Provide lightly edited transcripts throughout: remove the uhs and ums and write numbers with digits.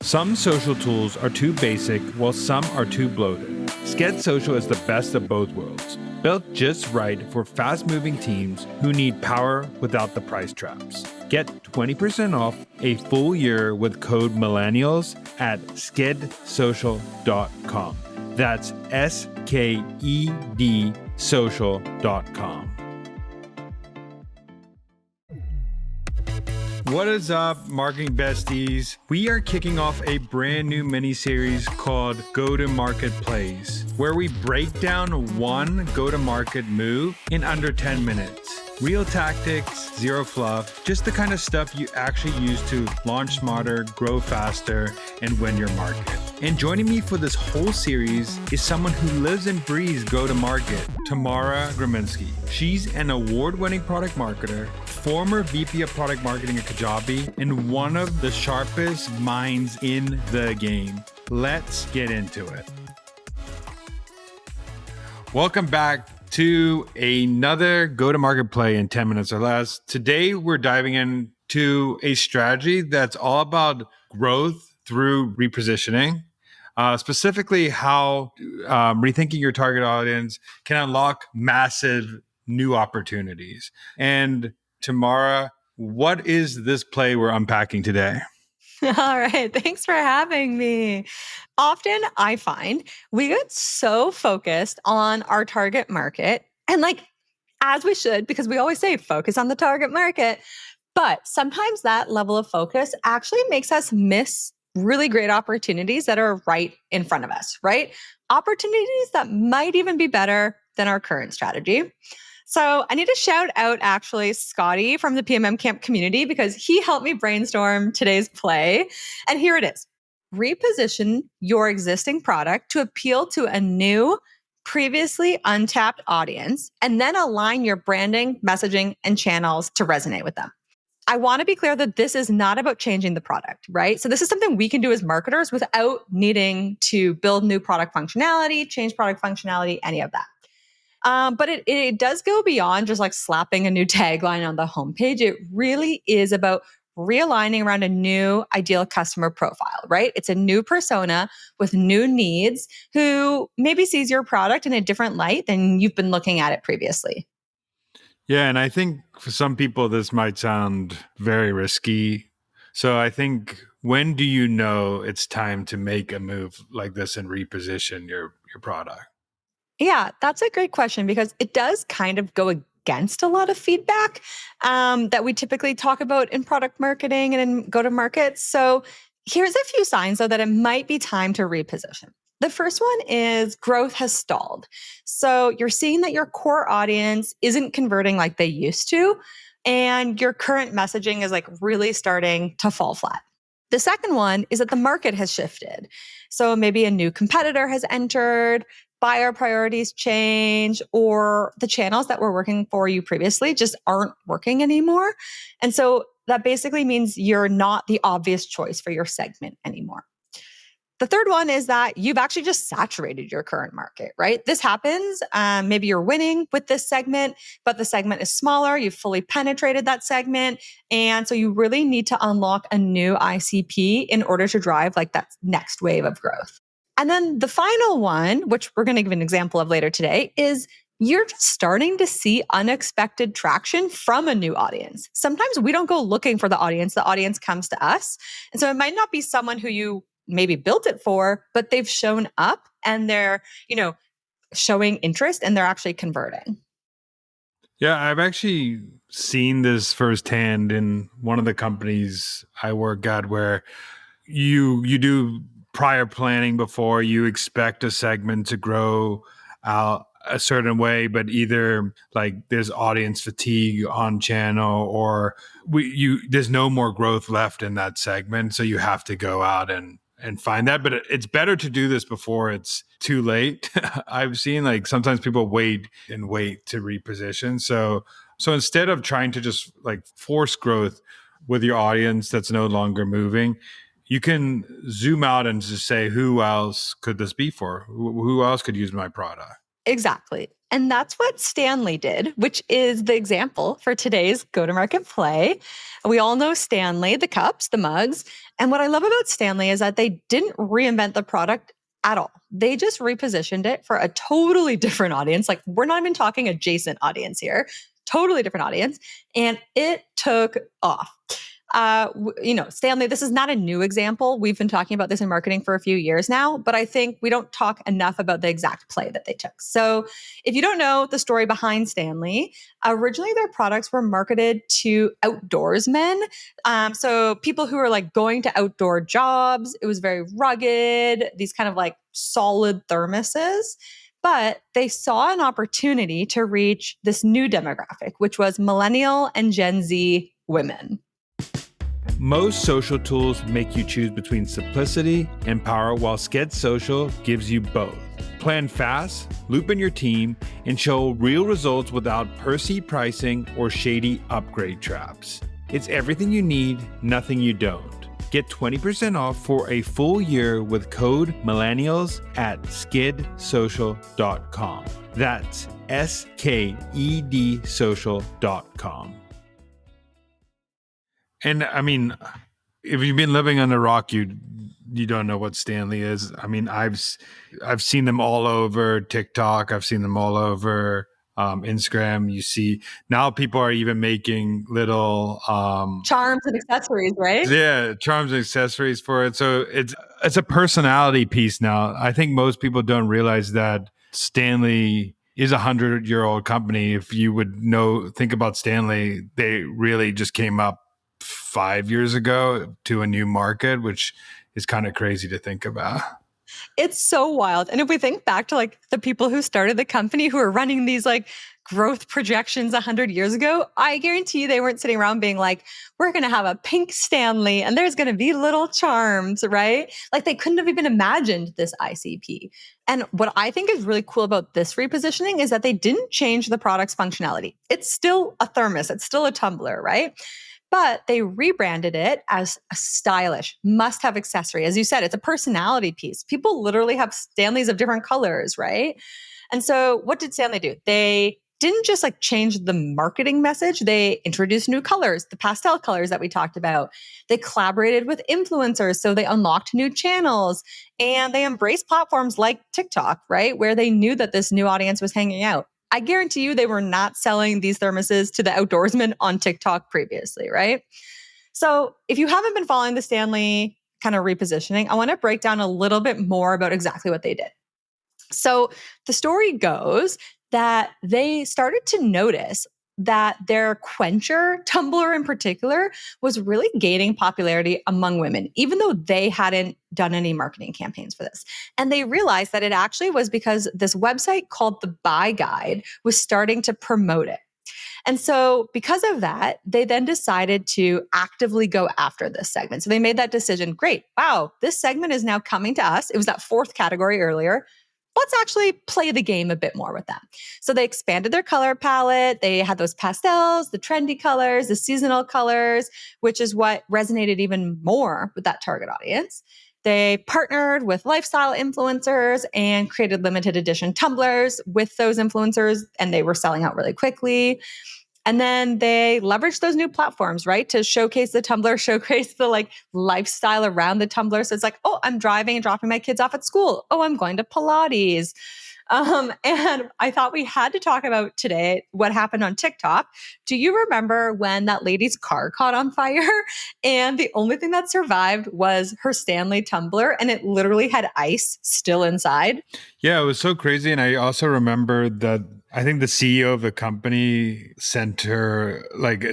Some social tools are too basic, while some are too bloated. Sked Social is the best of both worlds, built just right for fast-moving teams who need power without the price traps. Get 20% off a full year with code Millennials at skedsocial.com. That's SKED social.com. What is up, marketing besties? We are kicking off a brand new mini-series called Go-to-Market Plays, where we break down one go-to-market move in under 10 minutes. Real tactics, zero fluff, just the kind of stuff you actually use to launch smarter, grow faster, and win your market. And joining me for this whole series is someone who lives and breathes go-to-market, Tamara. She's an award-winning product marketer, former VP of product marketing at Kajabi, and one of the sharpest minds in the game. Let's get into it. Welcome back to another go-to-market play in 10 minutes or less. Today, we're diving into a strategy that's all about growth through repositioning, specifically how rethinking your target audience can unlock massive new opportunities. And Tamara, what is this play we're unpacking today? All right. Thanks for having me. Often I find we get so focused on our target market and as we should, because we always say focus on the target market. But sometimes that level of focus actually makes us miss really great opportunities that are right in front of us, right? Opportunities that might even be better than our current strategy. So I need to shout out actually Scotty from the PMM Camp community because he helped me brainstorm today's play. And here it is. Reposition your existing product to appeal to a new, previously untapped audience, and then align your branding, messaging, and channels to resonate with them. I want to be clear that this is not about changing the product, right? So this is something we can do as marketers without needing to build new product functionality, change product functionality, any of that. But it does go beyond just slapping a new tagline on the homepage. It really is about realigning around a new ideal customer profile, right? It's a new persona with new needs who maybe sees your product in a different light than you've been looking at it previously. Yeah, and I think for some people, this might sound very risky. So I think, when do you know it's time to make a move like this and reposition your product? Yeah, that's a great question because it does kind of go against a lot of feedback that we typically talk about in product marketing and in go-to-market. So here's a few signs, though, that it might be time to reposition. The first one is growth has stalled. So you're seeing that your core audience isn't converting like they used to, and your current messaging is really starting to fall flat. The second one is that the market has shifted. So maybe a new competitor has entered, buyer priorities change, or the channels that were working for you previously just aren't working anymore. And so that basically means you're not the obvious choice for your segment anymore. The third one is that you've actually just saturated your current market, right? This happens. Maybe you're winning with this segment, but the segment is smaller. You've fully penetrated that segment. And so you really need to unlock a new ICP in order to drive that next wave of growth. And then the final one, which we're going to give an example of later today, is you're just starting to see unexpected traction from a new audience. Sometimes we don't go looking for the audience comes to us. And so it might not be someone who you maybe built it for, but they've shown up and they're, showing interest and they're actually converting. Yeah, I've actually seen this firsthand in one of the companies I work at, where you do prior planning before you expect a segment to grow out a certain way, but either there's audience fatigue on channel, or there's no more growth left in that segment, so you have to go out and find that. But it's better to do this before it's too late. I've seen sometimes people wait to reposition. So instead of trying to just force growth with your audience that's no longer moving, you can zoom out and just say, who else could this be for? Who else could use my product? Exactly. And that's what Stanley did, which is the example for today's go-to-market play. We all know Stanley, the cups, the mugs. And what I love about Stanley is that they didn't reinvent the product at all. They just repositioned it for a totally different audience. Like, we're not even talking adjacent audience here, totally different audience. And it took off. Stanley, this is not a new example. We've been talking about this in marketing for a few years now, but I think we don't talk enough about the exact play that they took. So if you don't know the story behind Stanley, originally their products were marketed to outdoorsmen. So people who are like going to outdoor jobs. It was very rugged, these kind of like solid thermoses. But they saw an opportunity to reach this new demographic, which was Millennial and Gen Z women. Most social tools make you choose between simplicity and power, while Sked Social gives you both. Plan fast, loop in your team, and show real results without perceived pricing or shady upgrade traps. It's everything you need, nothing you don't. Get 20% off for a full year with code millennials at skedsocial.com. That's SKED social.com. And I mean, if you've been living on a rock, you don't know what Stanley is. I mean, I've seen them all over TikTok. I've seen them all over Instagram. You see now people are even making little charms and accessories, right? Yeah, charms and accessories for it. So it's a personality piece now. I think most people don't realize that Stanley is a 100-year-old company. If you would think about Stanley, they really just came up 5 years ago to a new market, which is kind of crazy to think about. It's so wild. And if we think back to like the people who started the company who are running these like growth projections 100 years ago, I guarantee you they weren't sitting around being like, we're going to have a pink Stanley and there's going to be little charms, right? Like they couldn't have even imagined this ICP. And what I think is really cool about this repositioning is that they didn't change the product's functionality. It's still a thermos, it's still a tumbler, right? But they rebranded it as a stylish, must-have accessory. As you said, it's a personality piece. People literally have Stanleys of different colors, right? And so what did Stanley do? They didn't just like change the marketing message. They introduced new colors, the pastel colors that we talked about. They collaborated with influencers, so they unlocked new channels. And they embraced platforms like TikTok, right? Where they knew that this new audience was hanging out. I guarantee you they were not selling these thermoses to the outdoorsmen on TikTok previously, right? So if you haven't been following the Stanley kind of repositioning, I want to break down a little bit more about exactly what they did. So the story goes that they started to notice that their quencher tumbler in particular was really gaining popularity among women, even though they hadn't done any marketing campaigns for this. And they realized that it actually was because this website called the Buy Guide was starting to promote it. And so because of that, they then decided to actively go after this segment. So they made that decision. Great. Wow, this segment is now coming to us. It was that fourth category earlier. Let's actually play the game a bit more with them. So they expanded their color palette. They had those pastels, the trendy colors, the seasonal colors, which is what resonated even more with that target audience. They partnered with lifestyle influencers and created limited edition tumblers with those influencers, and they were selling out really quickly. And then they leveraged those new platforms, right? To showcase the tumbler, showcase the like lifestyle around the tumbler. So it's like, oh, I'm driving and dropping my kids off at school. Oh, I'm going to Pilates. And I thought we had to talk about today what happened on TikTok. Do you remember when that lady's car caught on fire and the only thing that survived was her Stanley tumbler and it literally had ice still inside? Yeah, it was so crazy. And I also remember that I think the CEO of the company sent her,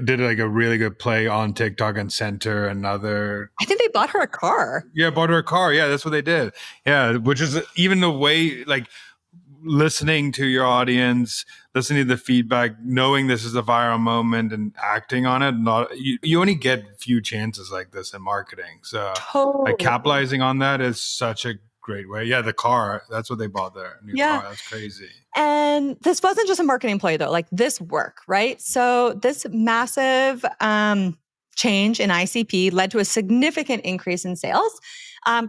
did a really good play on TikTok and sent her another. I think they bought her a car. Yeah, bought her a car. Yeah, that's what they did. Yeah, which is even the way, listening to your audience, listening to the feedback, knowing this is a viral moment and acting on it. You only get few chances like this in marketing. So Totally. capitalizing on that is such a great way. Yeah, the car, that's what they bought there. New car, that's crazy. And this wasn't just a marketing play though, like this worked, right? So this massive change in ICP led to a significant increase in sales.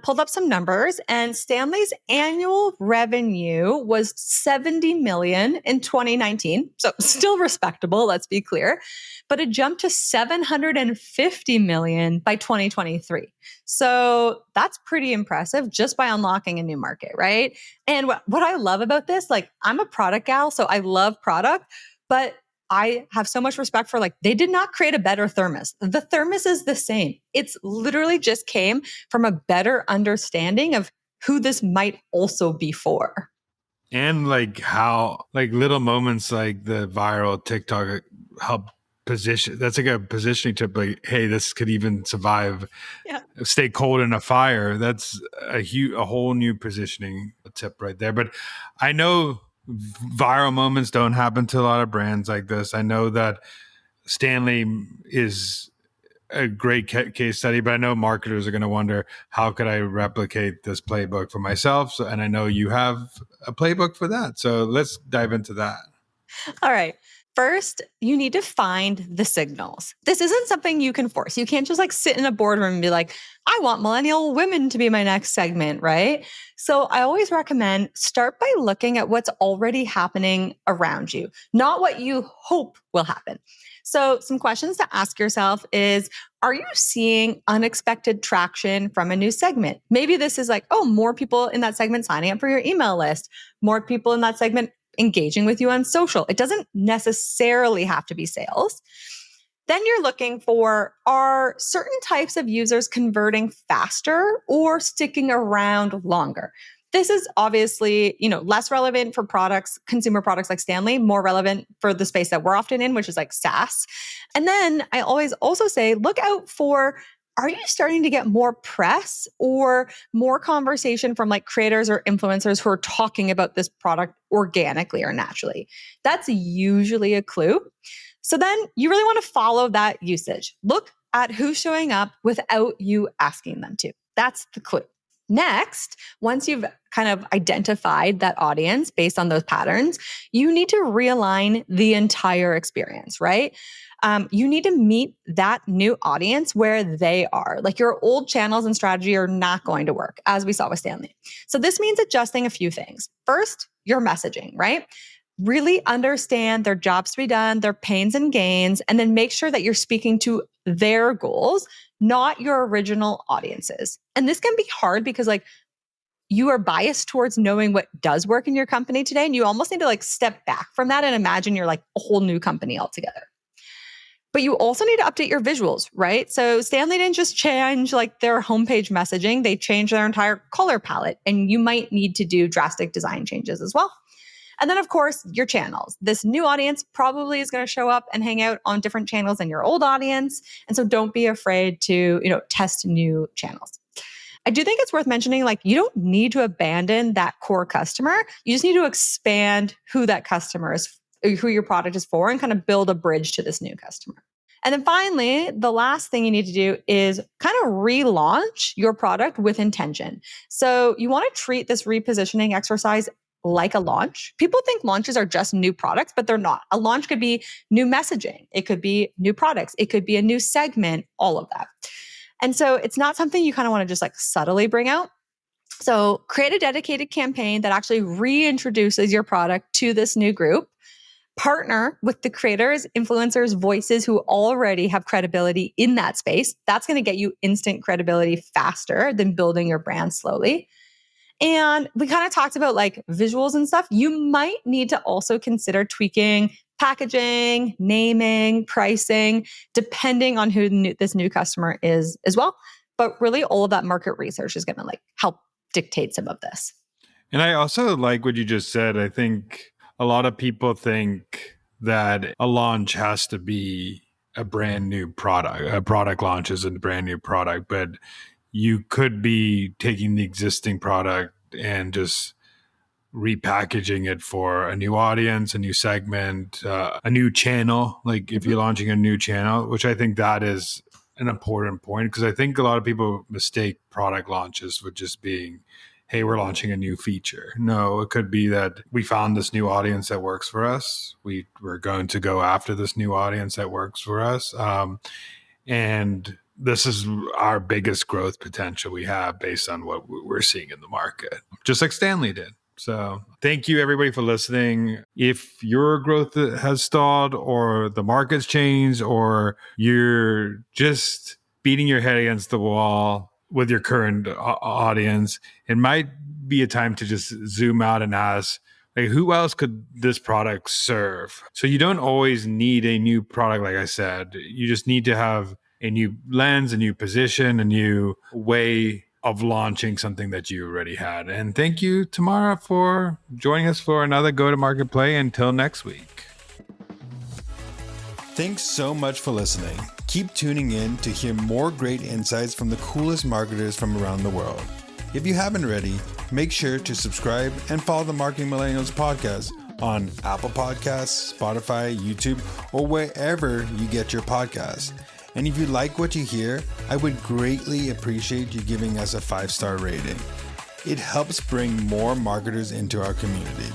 pulled up some numbers, and Stanley's annual revenue was 70 million in 2019. So still respectable, let's be clear, but it jumped to 750 million by 2023. So that's pretty impressive just by unlocking a new market, right? And what I love about this, like I'm a product gal, so I love product, but I have so much respect for like, they did not create a better thermos. The thermos is the same. It's literally just came from a better understanding of who this might also be for. And like how like little moments like the viral TikTok help position. That's like a positioning tip. Like, hey, this could even survive, Yeah. stay cold in a fire. That's a whole new positioning tip right there. But I know viral moments don't happen to a lot of brands like this. I know that Stanley is a great case study, but I know marketers are going to wonder, how could I replicate this playbook for myself? So, and I know you have a playbook for that. So let's dive into that. All right. First, you need to find the signals. This isn't something you can force. You can't just like sit in a boardroom and be like, I want millennial women to be my next segment, right? So I always recommend start by looking at what's already happening around you, not what you hope will happen. So some questions to ask yourself is, are you seeing unexpected traction from a new segment? Maybe this is like, oh, more people in that segment signing up for your email list, more people in that segment engaging with you on social. It doesn't necessarily have to be sales. Then you're looking for, are certain types of users converting faster or sticking around longer? This is obviously, less relevant for products, consumer products like Stanley, more relevant for the space that we're often in, which is like SaaS. And then I always also say, look out for, are you starting to get more press or more conversation from like creators or influencers who are talking about this product organically or naturally? That's usually a clue. So then you really want to follow that usage. Look at who's showing up without you asking them to. That's the clue. Next, once you've kind of identified that audience based on those patterns, you need to realign the entire experience, right? You need to meet that new audience where they are. Like your old channels and strategy are not going to work, as we saw with Stanley. So this means adjusting a few things. First, your messaging, right? Really understand their jobs to be done, their pains and gains, and then make sure that you're speaking to their goals, not your original audiences. And this can be hard because like you are biased towards knowing what does work in your company today. And you almost need to like step back from that and imagine you're like a whole new company altogether. But you also need to update your visuals, right? So Stanley didn't just change like their homepage messaging, they changed their entire color palette, and you might need to do drastic design changes as well. And then, of course, your channels. This new audience probably is going to show up and hang out on different channels than your old audience. And so don't be afraid to, test new channels. I do think it's worth mentioning, like, you don't need to abandon that core customer. You just need to expand who that customer is, who your product is for, and kind of build a bridge to this new customer. And then finally, the last thing you need to do is kind of relaunch your product with intention. So you want to treat this repositioning exercise like a launch. People think launches are just new products, but they're not. A launch could be new messaging. It could be new products. It could be a new segment, all of that. And so it's not something you kind of want to just like subtly bring out. So create a dedicated campaign that actually reintroduces your product to this new group. Partner with the creators, influencers, voices who already have credibility in that space. That's going to get you instant credibility faster than building your brand slowly. And we kind of talked about like visuals and stuff. You might need to also consider tweaking packaging, naming, pricing, depending on who this new customer is as well. But really, all of that market research is going to like help dictate some of this. And I also like what you just said. I think a lot of people think that a launch has to be a brand new product. A product launch is a brand new product, but you could be taking the existing product and just repackaging it for a new audience, a new segment, a new channel. Like if you're launching a new channel, which I think that is an important point, because I think a lot of people mistake product launches with just being, hey, we're launching a new feature. No, it could be that we found this new audience that works for us. We're going to go after this new audience that works for us. And this is our biggest growth potential we have based on what we're seeing in the market, just like Stanley did. So thank you everybody for listening. If your growth has stalled or the market's changed or you're just beating your head against the wall with your current audience, it might be a time to just zoom out and ask, like, who else could this product serve? So you don't always need a new product, like I said. You just need to have a new lens, a new position, a new way of launching something that you already had. And thank you, Tamara, for joining us for another go-to-market play. Until next week. Thanks so much for listening. Keep tuning in to hear more great insights from the coolest marketers from around the world. If you haven't already, make sure to subscribe and follow the Marketing Millennials podcast on Apple Podcasts, Spotify, YouTube, or wherever you get your podcasts. And if you like what you hear, I would greatly appreciate you giving us a 5-star rating. It helps bring more marketers into our community.